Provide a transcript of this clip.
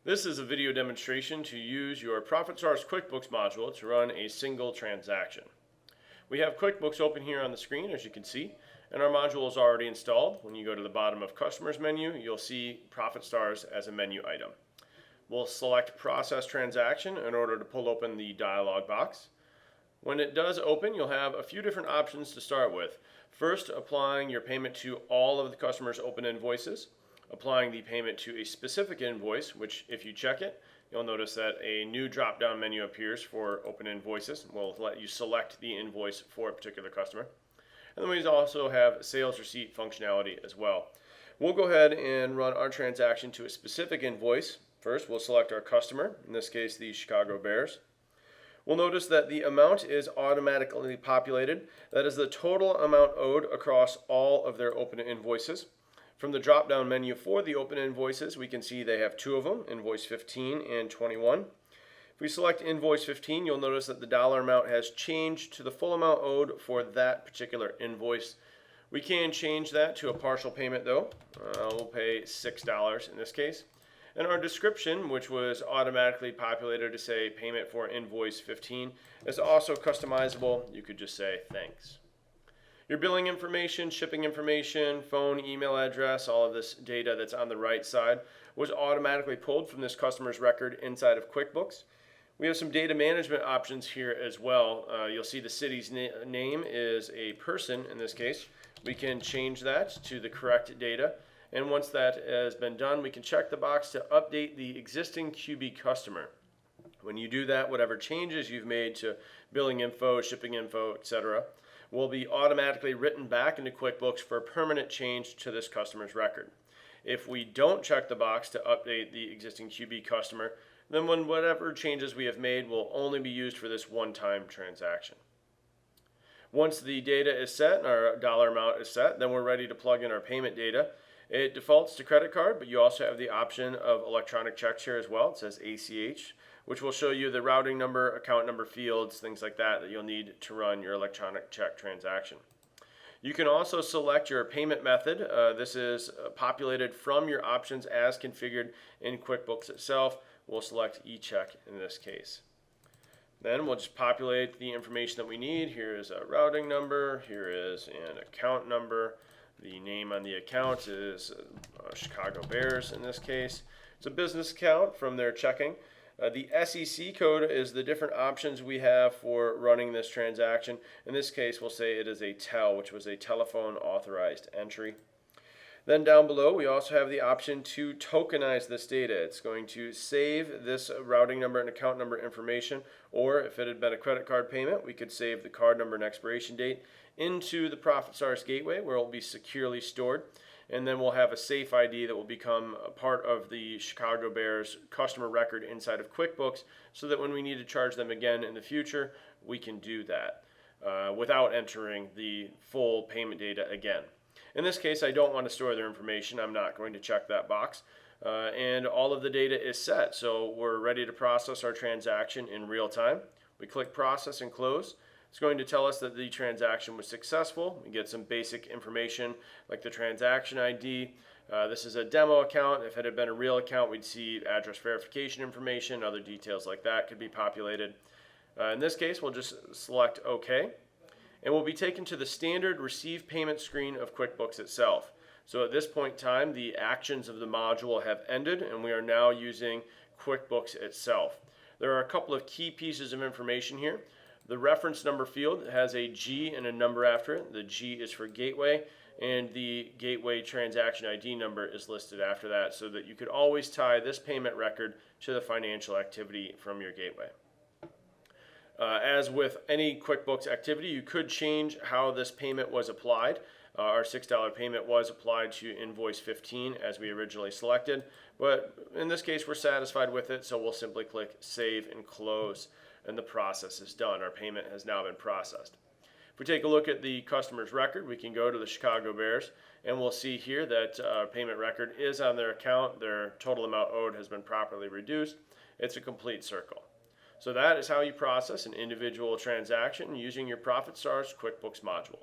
This is a video demonstration to use your ProfitStars QuickBooks module to run a single transaction. We have QuickBooks open here on the screen, as you can see, and our module is already installed. When you go to the bottom of Customers menu, you'll see ProfitStars as a menu item. We'll select Process Transaction in order to pull open the dialog box. When it does open, you'll have a few different options to start with. First, applying your payment to all of the customer's open invoices. Applying the payment to a specific invoice, which if you check it, you'll notice that a new drop-down menu appears for open invoices. We'll let you select the invoice for a particular customer. And then we also have sales receipt functionality as well. We'll go ahead and run our transaction to a specific invoice. First, we'll select our customer, in this case the Chicago Bears. We'll notice that the amount is automatically populated. That is the total amount owed across all of their open invoices. From the drop-down menu for the open invoices, we can see they have two of them, invoice 15 and 21. If we select invoice 15, you'll notice that the dollar amount has changed to the full amount owed for that particular invoice. We can change that to a partial payment though. We'll pay $6 in this case. And our description, which was automatically populated to say payment for invoice 15, is also customizable. You could just say thanks. Your billing information, shipping information, phone, email address, all of this data that's on the right side was automatically pulled from this customer's record inside of QuickBooks. We have some data management options here as well. You'll see the city's name is a person in this case. We can change that to the correct data. And once that has been done, we can check the box to update the existing QB customer. When you do that, whatever changes you've made to billing info, shipping info, etc., will be automatically written back into QuickBooks for a permanent change to this customer's record. If we don't check the box to update the existing QB customer, then whatever changes we have made will only be used for this one-time transaction. Once the data is set and our dollar amount is set, then we're ready to plug in our payment data. It defaults to credit card, but you also have the option of electronic checks here as well. It says ACH, which will show you the routing number, account number fields, things like that you'll need to run your electronic check transaction. You can also select your payment method. This is populated from your options as configured in QuickBooks itself. We'll select e-check in this case. Then we'll just populate the information that we need. Here is a routing number. Here is an account number. The name on the account is Chicago Bears in this case. It's a business account from their checking. The SEC code is the different options we have for running this transaction. In this case, we'll say it is a TEL, which was a telephone authorized entry. Then down below, we also have the option to tokenize this data. It's going to save this routing number and account number information, or if it had been a credit card payment, we could save the card number and expiration date into the ProfitStars gateway where it will be securely stored. And then we'll have a safe ID that will become a part of the Chicago Bears customer record inside of QuickBooks so that when we need to charge them again in the future, we can do that without entering the full payment data again. In this case, I don't want to store their information. I'm not going to check that box. And all of the data is set, so we're ready to process our transaction in real time. We click Process and Close. It's going to tell us that the transaction was successful. We get some basic information like the transaction ID. This is a demo account. If it had been a real account, we'd see address verification information. Other details like that could be populated. In this case, we'll just select OK. And we'll be taken to the standard receive payment screen of QuickBooks itself. So at this point in time, the actions of the module have ended, and we are now using QuickBooks itself. There are a couple of key pieces of information here. The reference number field has a G and a number after it. The G is for gateway, and the gateway transaction ID number is listed after that so that you could always tie this payment record to the financial activity from your gateway. As with any QuickBooks activity, you could change how this payment was applied. Our $6 payment was applied to invoice 15 as we originally selected, but in this case we're satisfied with it, so we'll simply click Save and Close, and the process is done. Our payment has now been processed. If we take a look at the customer's record, we can go to the Chicago Bears, and we'll see here that our payment record is on their account. Their total amount owed has been properly reduced. It's a complete circle. So that is how you process an individual transaction using your ProfitStars QuickBooks module.